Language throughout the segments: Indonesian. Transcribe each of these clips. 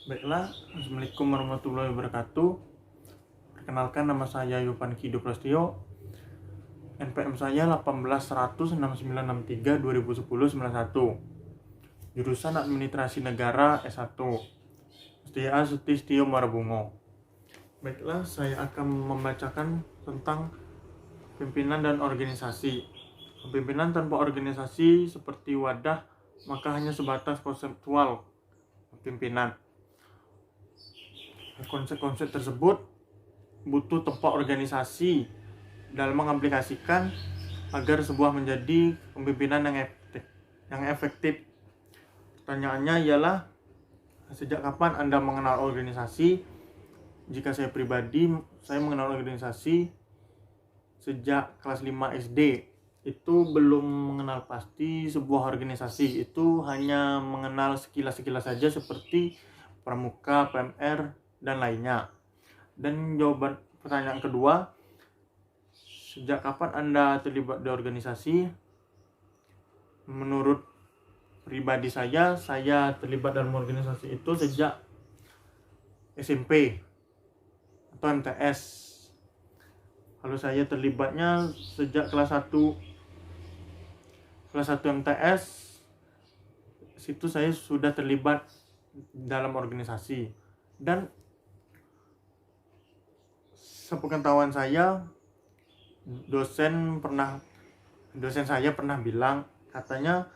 Baiklah, Assalamualaikum warahmatullahi wabarakatuh. Perkenalkan, nama saya Yopan Kido Prastio. NPM saya 18.16963 2010-91. Jurusan Administrasi Negara S1. SDA Sutistio Marabungo. Baiklah, saya akan membacakan tentang pimpinan dan organisasi. Pimpinan tanpa organisasi seperti wadah, maka hanya sebatas konseptual pimpinan. Konsep-konsep tersebut butuh tempat organisasi dalam mengaplikasikan agar sebuah menjadi kepemimpinan yang efektif. Pertanyaannya ialah, sejak kapan Anda mengenal organisasi? Jika saya pribadi, saya mengenal organisasi sejak kelas 5 SD. Itu belum mengenal pasti sebuah organisasi, itu hanya mengenal sekilas-sekilas saja seperti pramuka, PMR, dan lainnya. Dan jawaban pertanyaan kedua, sejak kapan Anda terlibat di organisasi? Menurut pribadi saya terlibat dalam organisasi itu sejak SMP atau MTS. Kalau saya terlibatnya sejak kelas 1 MTS, situ saya sudah terlibat dalam organisasi. Dan sepengetahuan saya, dosen saya pernah bilang, katanya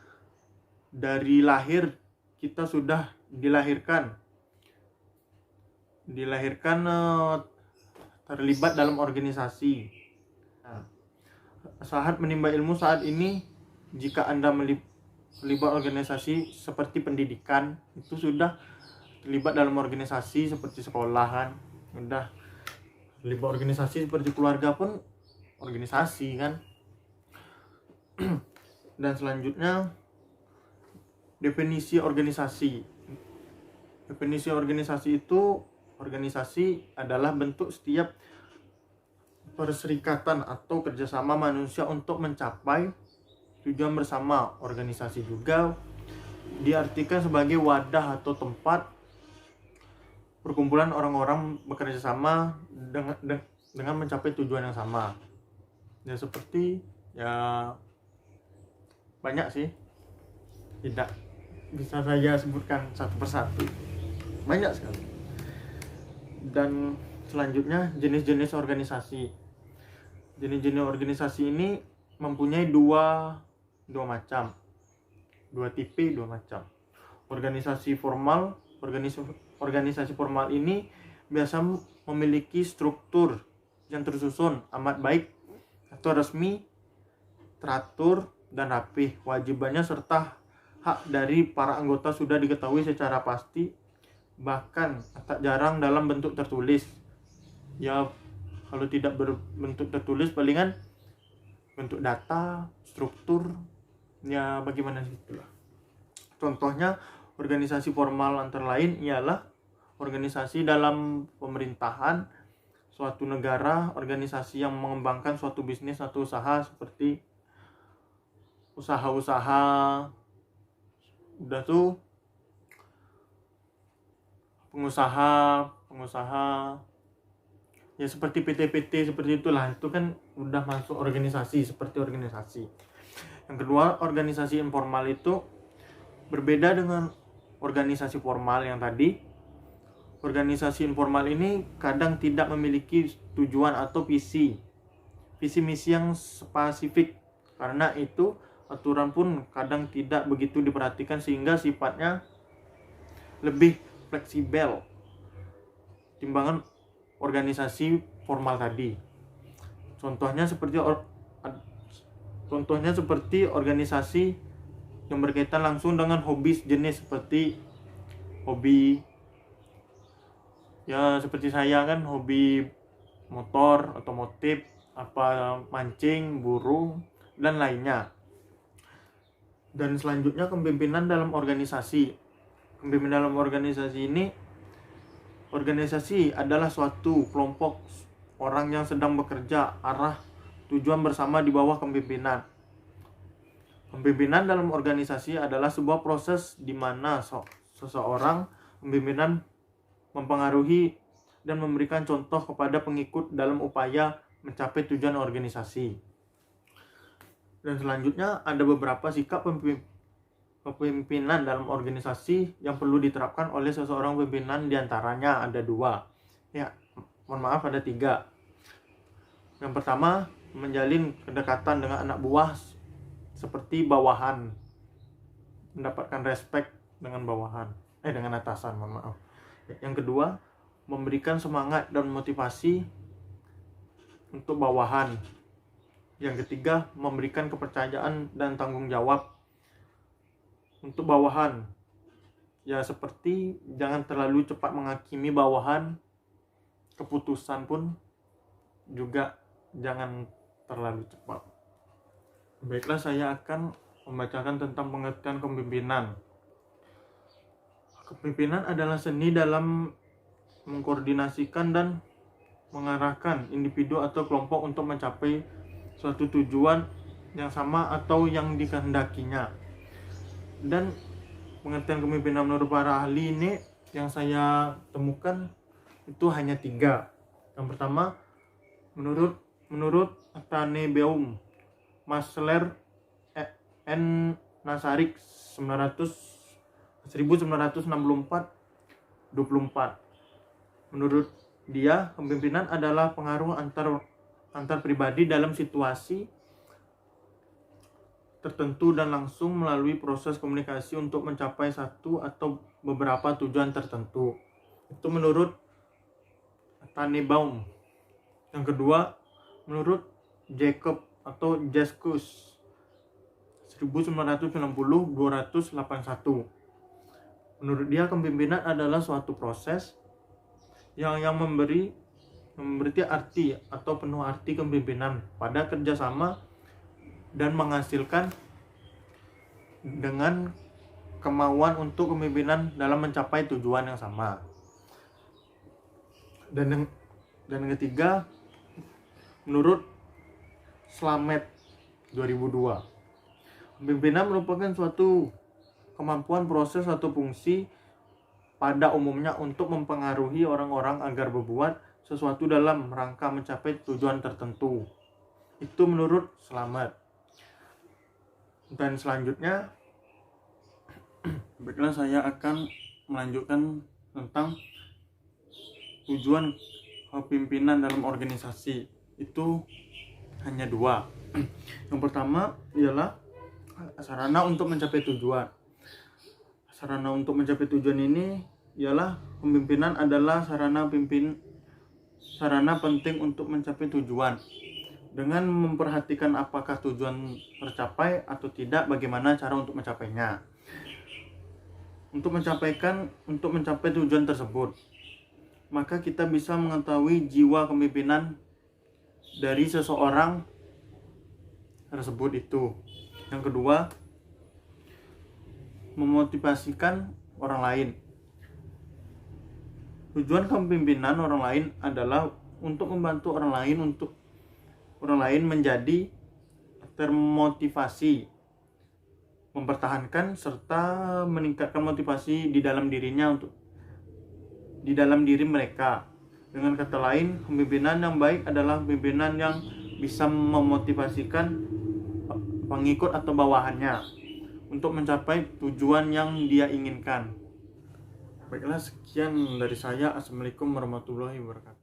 dari lahir kita sudah dilahirkan terlibat dalam organisasi. Saat menimba ilmu saat ini, jika Anda terlibat organisasi seperti pendidikan, itu sudah terlibat dalam organisasi seperti sekolahan, udah terlibat organisasi seperti keluarga pun organisasi kan. Dan selanjutnya, definisi organisasi. Definisi organisasi itu, organisasi adalah bentuk setiap perserikatan atau kerjasama manusia untuk mencapai tujuan bersama. Organisasi juga diartikan sebagai wadah atau tempat perkumpulan orang-orang bekerja sama dengan mencapai tujuan yang sama. Ya seperti, ya banyak sih, tidak bisa saya sebutkan satu persatu, banyak sekali. Dan selanjutnya, jenis-jenis organisasi. Jenis-jenis organisasi ini mempunyai dua macam, dua macam. Organisasi formal. Organisasi formal ini biasa memiliki struktur yang tersusun amat baik atau resmi, teratur dan rapih. Kewajibannya serta hak dari para anggota sudah diketahui secara pasti, bahkan tak jarang dalam bentuk tertulis. Ya, kalau tidak berbentuk tertulis, palingan bentuk data, struktur, ya bagaimana itulah. Contohnya, organisasi formal antara lain ialah organisasi dalam pemerintahan suatu negara, organisasi yang mengembangkan suatu bisnis atau usaha seperti usaha-usaha, udah tuh pengusaha ya seperti PT-PT seperti itulah, itu kan udah masuk organisasi, seperti organisasi. Yang kedua, organisasi informal itu berbeda dengan organisasi formal yang tadi. Organisasi informal ini kadang tidak memiliki tujuan atau visi misi yang spesifik. Karena itu, aturan pun kadang tidak begitu diperhatikan sehingga sifatnya lebih fleksibel timbangan organisasi formal tadi. Contohnya seperti organisasi yang berkaitan langsung dengan hobi jenis seperti hobi, ya seperti saya kan hobi motor, otomotif, mancing, burung, dan lainnya. Dan selanjutnya, kepemimpinan dalam organisasi. Kepemimpinan dalam organisasi ini, organisasi adalah suatu kelompok orang yang sedang bekerja arah tujuan bersama di bawah kepemimpinan. Kepemimpinan dalam organisasi adalah sebuah proses di mana seseorang kepemimpinan mempengaruhi dan memberikan contoh kepada pengikut dalam upaya mencapai tujuan organisasi. Dan selanjutnya ada beberapa sikap kepemimpinan dalam organisasi yang perlu diterapkan oleh seseorang pimpinan, diantaranya ada 2. Ada 3. Yang pertama, menjalin kedekatan dengan anak buah seperti bawahan, mendapatkan respect dengan dengan atasan. Yang kedua, memberikan semangat dan motivasi untuk bawahan. Yang ketiga, memberikan kepercayaan dan tanggung jawab untuk bawahan. Seperti jangan terlalu cepat menghakimi bawahan, keputusan pun juga jangan terlalu cepat. Baiklah, saya akan membacakan tentang pengertian kepemimpinan. Kepemimpinan adalah seni dalam mengkoordinasikan dan mengarahkan individu atau kelompok untuk mencapai suatu tujuan yang sama atau yang dikehendakinya. Dan pengertian kepemimpinan menurut para ahli ini yang saya temukan itu hanya 3. Yang pertama, menurut Athenaeum, Masler, N. Nasarik 1964-24. Menurut dia, kepemimpinan adalah pengaruh antar pribadi dalam situasi tertentu dan langsung melalui proses komunikasi untuk mencapai satu atau beberapa tujuan tertentu. Itu menurut Athenaeum. Yang kedua, menurut Jacob atau Jaskus 1990-281. Menurut dia, kepemimpinan adalah suatu proses yang memberi arti atau penuh arti kepemimpinan pada kerjasama dan menghasilkan dengan kemauan untuk kepemimpinan dalam mencapai tujuan yang sama. Dan yang ketiga, menurut Slamet 2002, kepemimpinan merupakan suatu kemampuan, proses, atau fungsi pada umumnya untuk mempengaruhi orang-orang agar berbuat sesuatu dalam rangka mencapai tujuan tertentu. Itu menurut Slamet. Dan selanjutnya, baiklah, saya akan melanjutkan tentang tujuan kepemimpinan dalam organisasi. Itu hanya 2. Yang pertama ialah sarana untuk mencapai tujuan. Sarana untuk mencapai tujuan ini ialah kepemimpinan adalah sarana penting untuk mencapai tujuan. Dengan memperhatikan apakah tujuan tercapai atau tidak, bagaimana cara untuk mencapainya. Untuk mencapai tujuan tersebut, maka kita bisa mengetahui jiwa kepemimpinan dari seseorang tersebut itu. Yang kedua, memotivasikan orang lain. Tujuan kepemimpinan orang lain adalah untuk membantu orang lain menjadi termotivasi, mempertahankan serta meningkatkan motivasi di dalam diri mereka. Dengan kata lain, kepemimpinan yang baik adalah kepemimpinan yang bisa memotivasikan pengikut atau bawahannya untuk mencapai tujuan yang dia inginkan. Baiklah, sekian dari saya. Assalamualaikum warahmatullahi wabarakatuh.